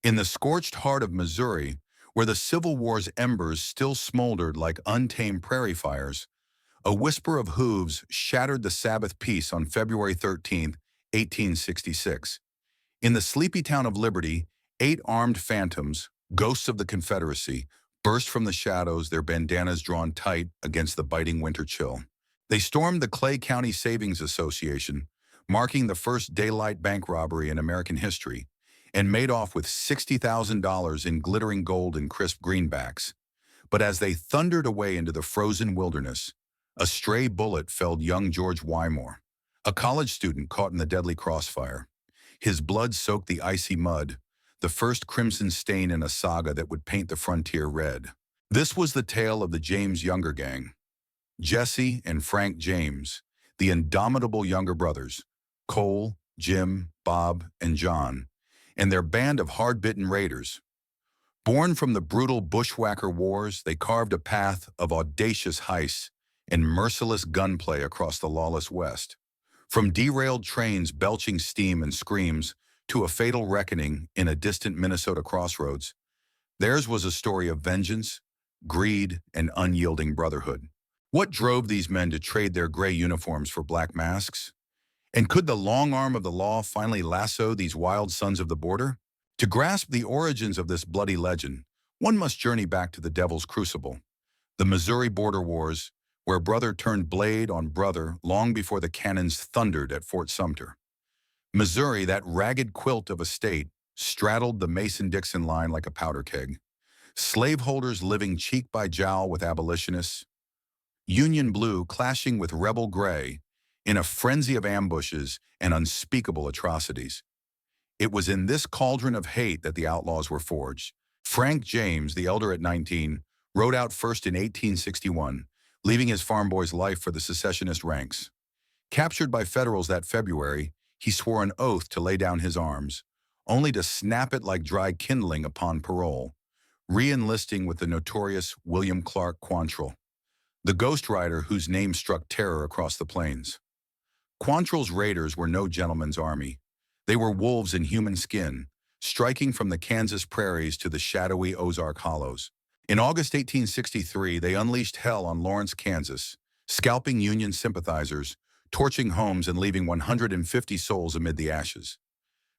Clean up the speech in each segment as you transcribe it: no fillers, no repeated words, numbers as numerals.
In the scorched heart of Missouri, where the Civil War's embers still smoldered like untamed prairie fires, a whisper of hooves shattered the Sabbath peace on February 13th, 1866. In the sleepy town of Liberty, 8 armed phantoms, ghosts of the Confederacy, burst from the shadows, their bandanas drawn tight against the biting winter chill. They stormed the Clay County Savings Association, marking the first daylight bank robbery in American history, and made off with $60,000 in glittering gold and crisp greenbacks. But as they thundered away into the frozen wilderness, a stray bullet felled young George Wymore, a college student caught in the deadly crossfire. His blood soaked the icy mud, the first crimson stain in a saga that would paint the frontier red. This was the tale of the James Younger Gang. Jesse and Frank James, the indomitable younger brothers, Cole, Jim, Bob, and John, and their band of hard-bitten raiders. Born from the brutal bushwhacker wars, they carved a path of audacious heists and merciless gunplay across the lawless West. From derailed trains belching steam and screams to a fatal reckoning in a distant Minnesota crossroads, theirs was a story of vengeance, greed, and unyielding brotherhood. What drove these men to trade their gray uniforms for black masks? And could the long arm of the law finally lasso these wild sons of the border? To grasp the origins of this bloody legend, one must journey back to the Devil's Crucible, the Missouri border wars, where brother turned blade on brother long before the cannons thundered at Fort Sumter. Missouri, that ragged quilt of a state, straddled the Mason-Dixon line like a powder keg. Slaveholders living cheek by jowl with abolitionists, Union blue clashing with rebel gray in a frenzy of ambushes and unspeakable atrocities. It was in this cauldron of hate that the outlaws were forged. Frank James, the elder at 19, rode out first in 1861, leaving his farm boy's life for the secessionist ranks. Captured by Federals that February, he swore an oath to lay down his arms, only to snap it like dry kindling upon parole, re-enlisting with the notorious William Clark Quantrill, the Ghost Rider whose name struck terror across the plains. Quantrill's raiders were no gentleman's army. They were wolves in human skin, striking from the Kansas prairies to the shadowy Ozark hollows. In August 1863, they unleashed hell on Lawrence, Kansas, scalping Union sympathizers, torching homes and leaving 150 souls amid the ashes.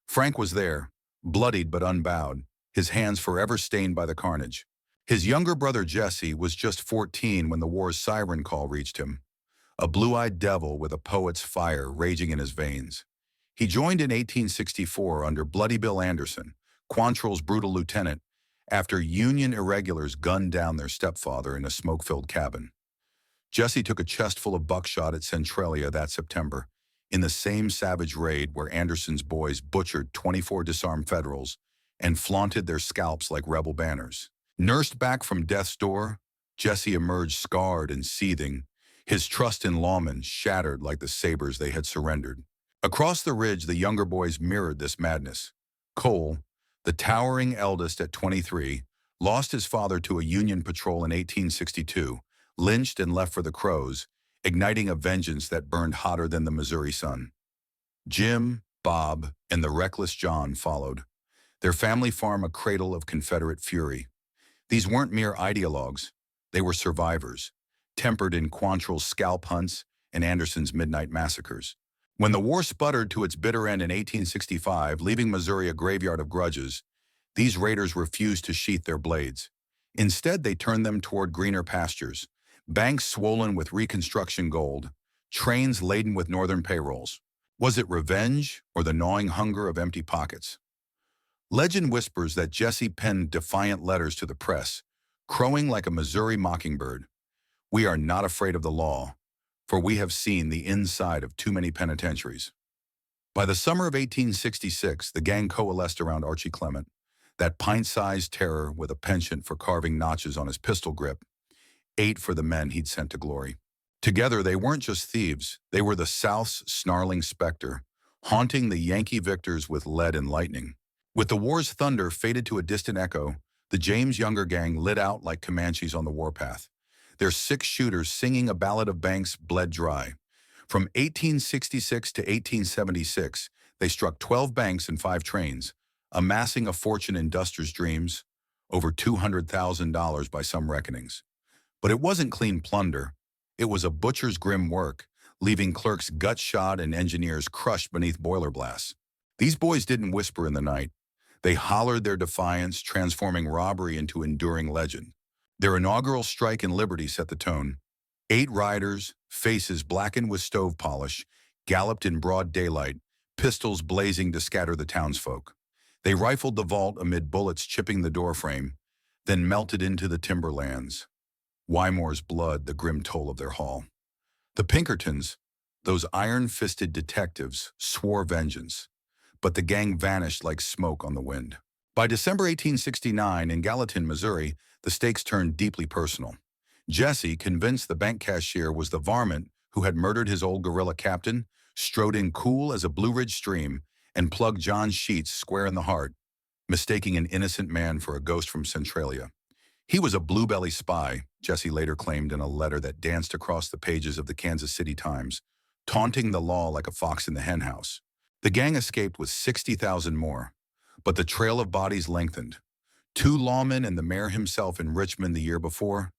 Frank was there, bloodied but unbowed, his hands forever stained by the carnage. His younger brother Jesse was just 14 when the war's siren call reached him, a blue-eyed devil with a poet's fire raging in his veins. He joined in 1864 under Bloody Bill Anderson, Quantrill's brutal lieutenant, after Union irregulars gunned down their stepfather in a smoke-filled cabin. Jesse took a chest full of buckshot at Centralia that September, in the same savage raid where Anderson's boys butchered 24 disarmed Federals and flaunted their scalps like rebel banners. Nursed back from death's door, Jesse emerged scarred and seething, his trust in lawmen shattered like the sabers they had surrendered. Across the ridge, the younger boys mirrored this madness. Cole, the towering eldest at 23, lost his father to a Union patrol in 1862, lynched and left for the Crows, igniting a vengeance that burned hotter than the Missouri sun. Jim, Bob, and the reckless John followed, their family farm a cradle of Confederate fury. These weren't mere ideologues, they were survivors, tempered in Quantrill's scalp hunts and Anderson's midnight massacres. When the war sputtered to its bitter end in 1865, leaving Missouri a graveyard of grudges, these raiders refused to sheath their blades. Instead, they turned them toward greener pastures, banks swollen with Reconstruction gold, trains laden with Northern payrolls. Was it revenge or the gnawing hunger of empty pockets? Legend whispers that Jesse penned defiant letters to the press, crowing like a Missouri mockingbird. "We are not afraid of the law, for we have seen the inside of too many penitentiaries." By the summer of 1866, the gang coalesced around Archie Clement, that pint-sized terror with a penchant for carving notches on his pistol grip, 8 for the men he'd sent to glory. Together, they weren't just thieves, they were the South's snarling specter, haunting the Yankee victors with lead and lightning. With the war's thunder faded to a distant echo, the James Younger Gang lit out like Comanches on the warpath, their 6 shooters singing a ballad of banks bled dry. From 1866 to 1876, they struck 12 banks and 5 trains, amassing a fortune in dusters' dreams, over $200,000 by some reckonings. But it wasn't clean plunder. It was a butcher's grim work, leaving clerks gut-shot and engineers crushed beneath boiler blasts. These boys didn't whisper in the night. They hollered their defiance, transforming robbery into enduring legend. Their inaugural strike in Liberty set the tone. 8 riders, faces blackened with stove polish, galloped in broad daylight, pistols blazing to scatter the townsfolk. They rifled the vault amid bullets chipping the doorframe, then melted into the timberlands. Wymore's blood, the grim toll of their haul. The Pinkertons, those iron-fisted detectives, swore vengeance, but the gang vanished like smoke on the wind. By December 1869, in Gallatin, Missouri, the stakes turned deeply personal. Jesse, convinced the bank cashier was the varmint who had murdered his old guerrilla captain, strode in cool as a Blue Ridge stream and plugged John Sheets square in the heart, mistaking an innocent man for a ghost from Centralia. He was a blue-belly spy, Jesse later claimed in a letter that danced across the pages of the Kansas City Times, taunting the law like a fox in the henhouse. The gang escaped with 60,000 more, but the trail of bodies lengthened. 2 lawmen and the mayor himself in Richmond the year before,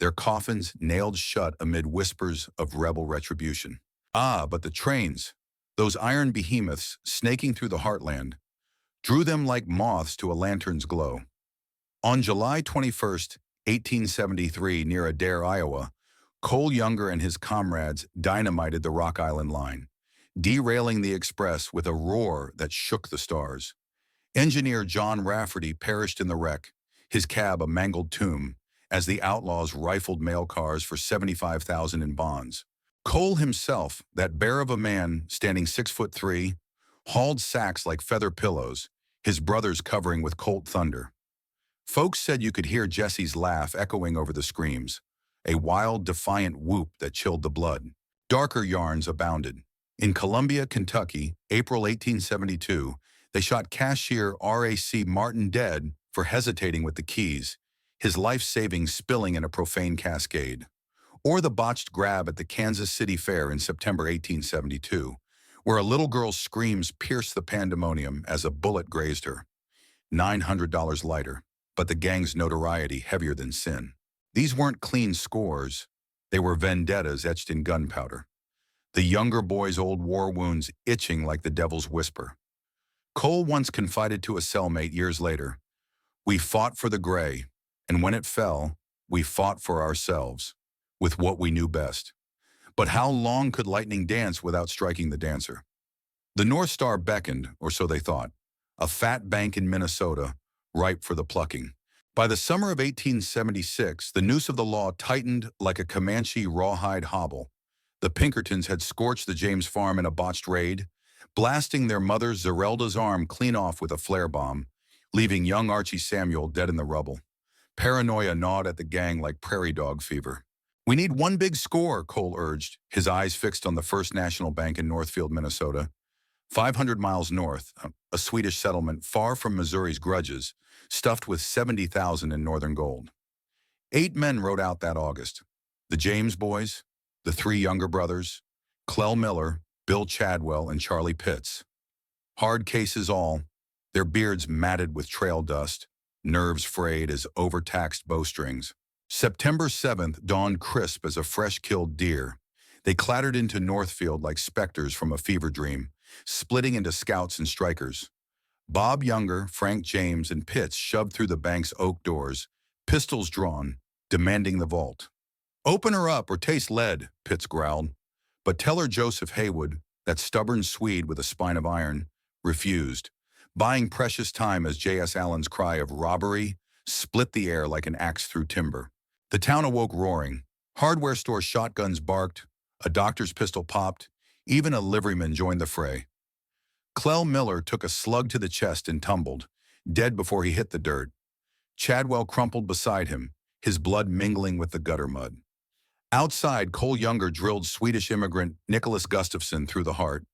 their coffins nailed shut amid whispers of rebel retribution. But the trains, those iron behemoths snaking through the heartland, drew them like moths to a lantern's glow. On July 21, 1873, near Adair, Iowa, Cole Younger and his comrades dynamited the Rock Island line, derailing the express with a roar that shook the stars. Engineer John Rafferty perished in the wreck, his cab a mangled tomb, as the outlaws rifled mail cars for $75,000 in bonds. Cole himself, that bear of a man standing 6'3", hauled sacks like feather pillows, his brothers covering with Colt thunder. Folks said you could hear Jesse's laugh echoing over the screams, a wild, defiant whoop that chilled the blood. Darker yarns abounded. In Columbia, Kentucky, April 1872, they shot cashier R.A.C. Martin dead for hesitating with the keys, his life savings spilling in a profane cascade. Or the botched grab at the Kansas City Fair in September 1872, where a little girl's screams pierced the pandemonium as a bullet grazed her. $900 lighter, but the gang's notoriety heavier than sin. These weren't clean scores. They were vendettas etched in gunpowder. The younger boy's old war wounds itching like the devil's whisper. Cole once confided to a cellmate years later, "We fought for the gray, and when it fell, we fought for ourselves, with what we knew best." But how long could lightning dance without striking the dancer? The North Star beckoned, or so they thought, a fat bank in Minnesota, ripe for the plucking. By the summer of 1876, the noose of the law tightened like a Comanche rawhide hobble. The Pinkertons had scorched the James farm in a botched raid, blasting their mother Zerelda's arm clean off with a flare bomb, leaving young Archie Samuel dead in the rubble. Paranoia gnawed at the gang like prairie dog fever. "We need one big score," Cole urged, his eyes fixed on the First National Bank in Northfield, Minnesota. 500 miles north, a Swedish settlement far from Missouri's grudges, stuffed with 70,000 in northern gold. 8 men rode out that August. The James boys, the 3 younger brothers, Clell Miller, Bill Chadwell, and Charlie Pitts. Hard cases all, their beards matted with trail dust, nerves frayed as overtaxed bowstrings. September 7th dawned crisp as a fresh-killed deer. They clattered into Northfield like specters from a fever dream, splitting into scouts and strikers. Bob Younger, Frank James, and Pitts shoved through the bank's oak doors, pistols drawn, demanding the vault. "Open her up or taste lead," Pitts growled. But Teller Joseph Haywood, that stubborn Swede with a spine of iron, refused, buying precious time as J.S. Allen's cry of robbery split the air like an axe through timber. The town awoke roaring. Hardware store shotguns barked, a doctor's pistol popped, even a liveryman joined the fray. Clell Miller took a slug to the chest and tumbled, dead before he hit the dirt. Chadwell crumpled beside him, his blood mingling with the gutter mud. Outside, Cole Younger drilled Swedish immigrant Nicholas Gustafson through the heart.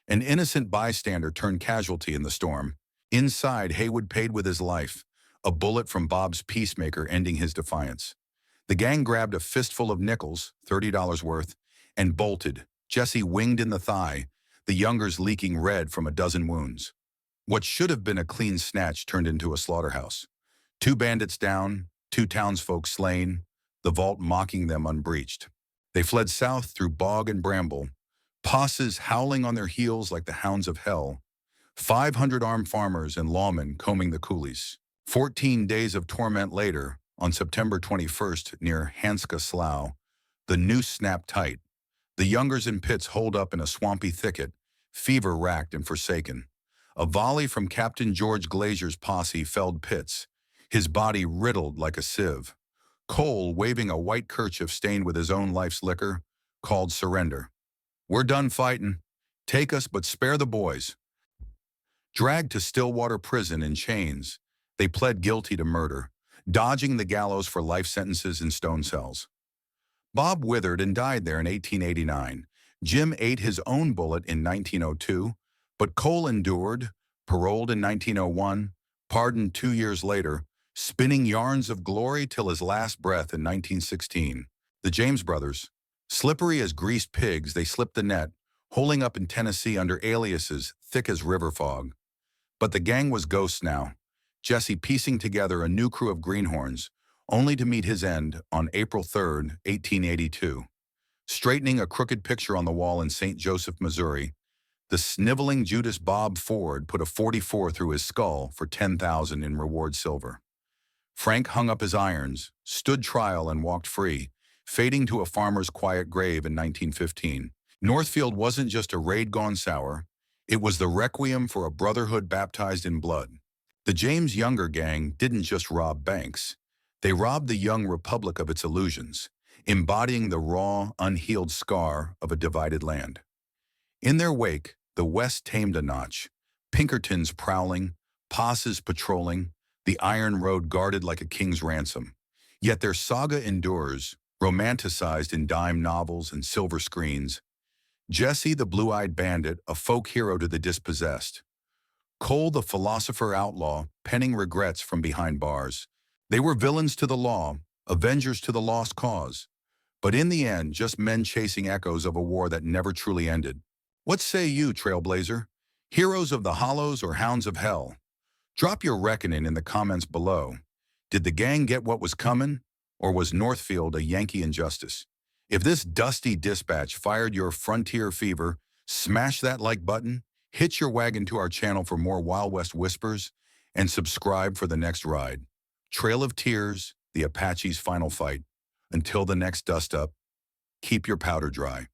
An innocent bystander turned casualty in the storm. Inside, Haywood paid with his life, a bullet from Bob's peacemaker ending his defiance. The gang grabbed a fistful of nickels, $30 worth, and bolted, Jesse winged in the thigh, the Youngers leaking red from a dozen wounds. What should have been a clean snatch turned into a slaughterhouse. 2 bandits down, 2 townsfolk slain, the vault mocking them unbreached. They fled south through bog and bramble, posses howling on their heels like the hounds of hell, 500 armed farmers and lawmen combing the coulees. 14 days of torment later, on September 21st near Hanska Slough, the noose snapped tight. The youngers in pits holed up in a swampy thicket, fever-racked and forsaken. A volley from Captain George Glazier's posse felled Pitts, his body riddled like a sieve. Cole, waving a white kerchief stained with his own life's liquor, called surrender. "We're done fighting. Take us, but spare the boys." Dragged to Stillwater Prison in chains, they pled guilty to murder, dodging the gallows for life sentences in stone cells. Bob withered and died there in 1889. Jim ate his own bullet in 1902, but Cole endured, paroled in 1901, pardoned 2 years later, spinning yarns of glory till his last breath in 1916. The James brothers, slippery as greased pigs, they slipped the net, holing up in Tennessee under aliases thick as river fog. But the gang was ghosts now, Jesse piecing together a new crew of greenhorns, only to meet his end on April 3, 1882. Straightening a crooked picture on the wall in St. Joseph, Missouri, the sniveling Judas Bob Ford put a 44 through his skull for $10,000 in reward silver. Frank hung up his irons, stood trial, and walked free, fading to a farmer's quiet grave in 1915. Northfield wasn't just a raid gone sour, it was the requiem for a brotherhood baptized in blood. The James Younger gang didn't just rob banks. They robbed the young republic of its illusions, embodying the raw, unhealed scar of a divided land. In their wake, the West tamed a notch, Pinkertons prowling, posses patrolling, the Iron Road guarded like a king's ransom. Yet their saga endures, romanticized in dime novels and silver screens. Jesse, the blue-eyed bandit, a folk hero to the dispossessed. Cole, the philosopher outlaw, penning regrets from behind bars. They were villains to the law, avengers to the lost cause. But in the end, just men chasing echoes of a war that never truly ended. What say you, Trailblazer? Heroes of the Hollows or Hounds of Hell? Drop your reckoning in the comments below. Did the gang get what was coming, or was Northfield a Yankee injustice? If this dusty dispatch fired your frontier fever, smash that like button, hitch your wagon to our channel for more Wild West whispers, and subscribe for the next ride. Trail of Tears, the Apache's final fight. Until the next dust up, keep your powder dry.